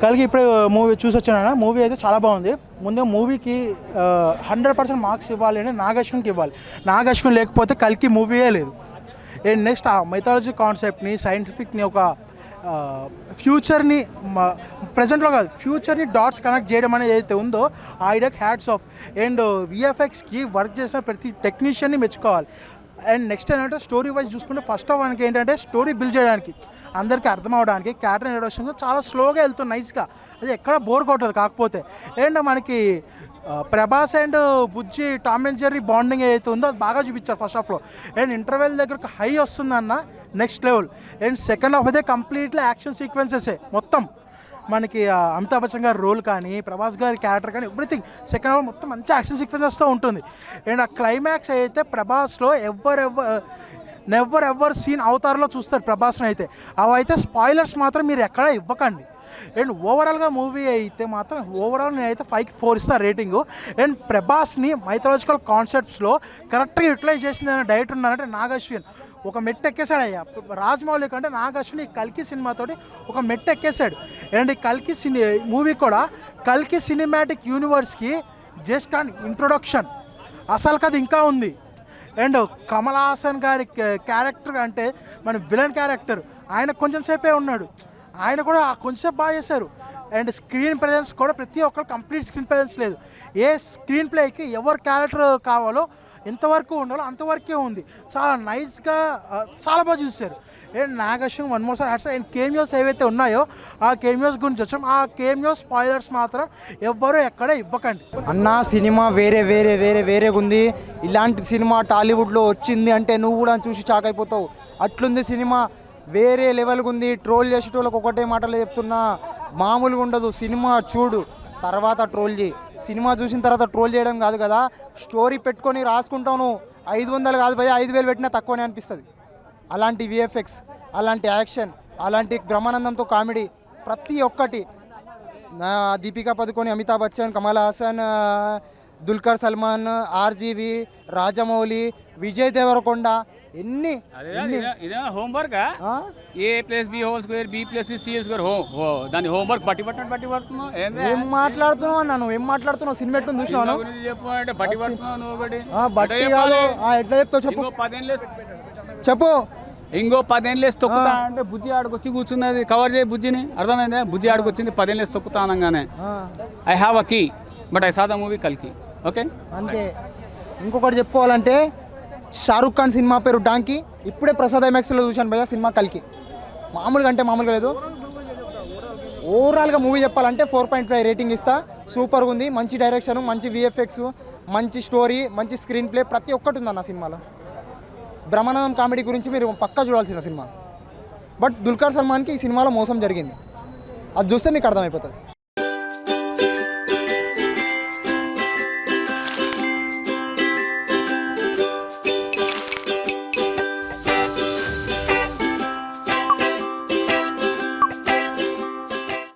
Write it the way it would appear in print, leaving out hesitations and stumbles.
కలికి ఇప్పుడే మూవీ చూసి వచ్చాను. మూవీ అయితే చాలా బాగుంది. ముందు మూవీకి 100% మార్క్స్ ఇవ్వాలి అంటే నాగశ్విన్కి ఇవ్వాలి. నాగశ్విన్ లేకపోతే కలికి మూవీయే లేదు. అండ్ నెక్స్ట్ ఆ మైథాలజీ కాన్సెప్ట్ని, సైంటిఫిక్ని, ఒక ఫ్యూచర్ని ప్రజెంట్లో కాదు ఫ్యూచర్ని డాట్స్ కనెక్ట్ చేయడం అనేది ఏదైతే ఉందో ఆ ఐడియాకి హ్యాట్స్ ఆఫ్. అండ్ విఎఫ్ఎక్స్కి వర్క్ చేసిన ప్రతి టెక్నీషియన్ని మెచ్చుకోవాలి. అండ్ నెక్స్ట్ ఏంటంటే స్టోరీ వైజ్ చూసుకుంటే ఫస్ట్ ఆఫ్ మనకి ఏంటంటే స్టోరీ బిల్డ్ చేయడానికి అందరికీ అర్థం అవడానికి క్యారెక్టర్ ఇంట్రొడక్షన్ చాలా స్లోగా వెళ్తుంది, నైస్గా. అది ఎక్కడ బోర్ కొట్టదు. కాకపోతే అండ్ మనకి Prabhas and Bujji, Tom and Jerry bonding ఏదైతే ఉందో అది బాగా చూపించారు ఫస్ట్ హాఫ్లో. అండ్ ఇంటర్వెల్ దగ్గర ఒక హై వస్తుందన్న next level. And second half అయితే కంప్లీట్లీ యాక్షన్ సీక్వెన్సెసే మొత్తం. మనకి అమితాబ్ బచ్చన్ గారి రోల్ కానీ, ప్రభాస్ గారి క్యారెక్టర్ కానీ, ఎవ్రీథింగ్ సెకండ్ హాఫ్ మొత్తం మంచి యాక్షన్ సీక్వెన్సెస్తో ఉంటుంది. అండ్ ఆ క్లైమాక్స్ అయితే ప్రభాస్లో నెవర్ ఎవర్ సీన్ అవతారంలో చూస్తారు ప్రభాస్ని అయితే. అవైతే స్పాయిలర్స్ మాత్రం మీరు ఎక్కడా ఇవ్వకండి. అండ్ ఓవరాల్గా మూవీ అయితే మాత్రం ఓవరాల్ నేనైతే 5కి 4 ఇస్తాను రేటింగు. అండ్ ప్రభాస్ని మైథలాజికల్ కాన్సెప్ట్స్లో కరెక్ట్గా యూటిలైజ్ చేసింది ఏదైనా డైరెక్టర్ ఉన్నారంటే నాగశ్విన్. ఒక మెట్టు ఎక్కేసాడు అయ్యా. రాజమౌళి కంటే నాగశ్విన్ ఈ కల్కి సినిమాతోటి ఒక మెట్టు ఎక్కేసాడు. అండ్ ఈ కల్కి మూవీ కూడా కల్కి సినిమాటిక్ యూనివర్స్కి జస్ట్ అండ్ ఇంట్రొడక్షన్. అసలు కథ ఇంకా ఉంది. అండ్ కమల్ హాసన్ గారి క్యారెక్టర్ అంటే మన విలన్ క్యారెక్టర్, ఆయన కొంచెం సేపే ఉన్నాడు, ఆయన కూడా కొంచెంసేపు బాగా చేశారు. అండ్ స్క్రీన్ ప్రెజెన్స్ కూడా ప్రతి ఒక్కరు కంప్లీట్ స్క్రీన్ ప్రెజెన్స్ లేదు. ఏ స్క్రీన్ ప్లేకి ఎవరు క్యారెక్టర్ కావాలో ఎంతవరకు ఉండాలో అంతవరకే ఉంది. చాలా నైస్గా చాలా బాగా చూశారు. And Nag Ashwin one more sir hats. And కేమియోస్ ఏవైతే ఉన్నాయో ఆ కేమియోస్ గురించి వచ్చాం. ఆ కేమియోస్ స్పాయిలర్స్ మాత్రం ఎవ్వరూ ఎక్కడ ఇవ్వకండి అన్న. సినిమా వేరేగా ఉంది. ఇలాంటి సినిమా టాలీవుడ్లో వచ్చింది అంటే నువ్వు కూడా చూసి షాక్ అయిపోతావు. అట్లుంది సినిమా, వేరే లెవెల్గా ఉంది. ట్రోల్ చేసేటోళ్ళకి ఒకటే మాటలు చెప్తున్నా, మామూలుగా ఉండదు. సినిమా చూడు, తర్వాత ట్రోల్ చేయి. సినిమా చూసిన తర్వాత ట్రోల్ చేయడం కాదు కదా, స్టోరీ పెట్టుకొని రాసుకుంటావు. నువ్వు 500 కాదు భయ, 5000 పెట్టినా తక్కువనే అనిపిస్తుంది. అలాంటి విఎఫ్ఎక్స్, అలాంటి యాక్షన్, అలాంటి బ్రహ్మానందంతో కామెడీ, ప్రతి ఒక్కటి. దీపికా పదుకొని, అమితాబ్ బచ్చన్, కమల్ హాసన్, దుల్కర్ సల్మాన్, ఆర్జీవి, రాజమౌళి, విజయ్ దేవరకొండ, ఎన్ని హోంవర్క్ దాని హోంవర్క్ బట్టి పడుతున్నావు. ఏం మాట్లాడుతున్నావు అన్న? నువ్వు ఏం మాట్లాడుతున్నావు? సినిమా ఎట్లా చూసినావు? ఎట్లా చెప్తావు చెప్పు. చెప్పు. ఇంకో 10 ఏళ్ళు వేసి తొక్కుతా అంటే బుజ్జి ఆడుకొచ్చి కూర్చున్నది. కవర్ చేయి బుజ్జిని, అర్థమైందా? బుజ్జి ఆడుకొచ్చింది 10 ఏళ్ళు వేసి తొక్కుతా అనగానే I have a key but I saw the movie కల్కి. ఓకే, అంతే. ఇంకొకటి చెప్పుకోవాలంటే షారుఖ్ ఖాన్ సినిమా పేరు డాంకీ. ఇప్పుడే ప్రసాద్ ఐమాక్స్లో చూశాను భయ్య సినిమా కల్కి. మామూలుగా అంటే మామూలుగా లేదు. ఓవరాల్గా మూవీ చెప్పాలంటే 4.5 రేటింగ్ ఇస్తా. సూపర్గా ఉంది. మంచి డైరెక్షన్, మంచి విఎఫ్ఎక్స్, మంచి స్టోరీ, మంచి స్క్రీన్ ప్లే, ప్రతి ఒక్కటి ఉంది అన్న సినిమాలో. బ్రహ్మానందం కామెడీ గురించి మీరు పక్కా చూడాల్సిన సినిమా. బట్ దుల్కర్ సల్మాన్కి ఈ సినిమాలో మోసం జరిగింది, అది చూస్తే మీకు అర్థమైపోతుంది.